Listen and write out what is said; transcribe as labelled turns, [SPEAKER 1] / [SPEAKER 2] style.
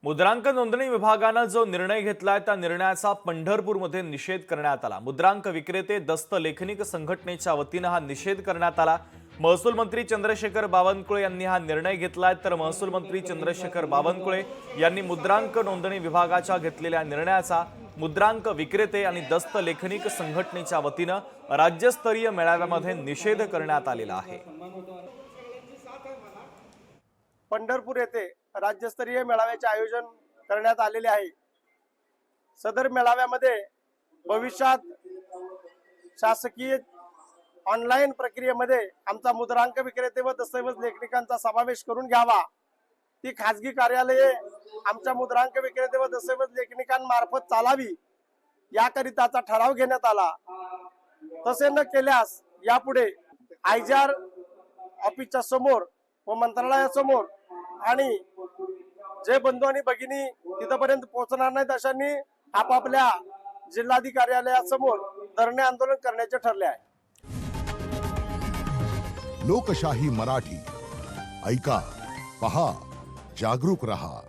[SPEAKER 1] मुद्रांक नोंदणी विभागानं जो निर्णय घेतलाय त्या निर्णयाचा पंढरपूरमध्ये निषेध करण्यात आला। मुद्रांक विक्रेते दस्त लेखनिक संघटनेच्या वतीनं हा निषेध करण्यात आला। महसूल मंत्री चंद्रशेखर बावनकुळे यांनी हा निर्णय घेतलाय, तर महसूल मंत्री चंद्रशेखर बावनकुळे यांनी मुद्रांक नोंदणी विभागाच्या घेतलेल्या निर्णयाचा मुद्रांक विक्रेते आणि दस्त लेखनिक संघटनेच्या वतीनं राज्यस्तरीय मेळाव्यामध्ये निषेध करण्यात आलेला आहे।
[SPEAKER 2] पंढरपूर येथे राज्यस्तरीय मेळाव्याचे आयोजन करण्यात आलेले आहे। सदर मेळाव्यामध्ये भविष्यात शासकीय ऑनलाईन प्रक्रियेमध्ये आमचा मुद्रांक विक्रेते व दस्तऐवज लेखनिकांचा समावेश करून घ्यावा। ती खाजगी कार्यालये आमच्या मुद्रांक विक्रेते व दस्तऐवज लेखनिकांमार्फत चालावी याकरिताचा ठराव घेण्यात आला। तसे न केल्यास यापुढे आयजार ऑफिसच्या समोर व मंत्रालयासमोर आणि जे बंधू आणि भगिनी तिथपर्यंत पोहोचणार नाहीत अशांनी आपापल्या जिल्हाधिकार्यालयासमोर धरणे आंदोलन करण्याचे ठरले आहे।
[SPEAKER 3] लोकशाही मराठी ऐका, पहा, जागरूक रहा।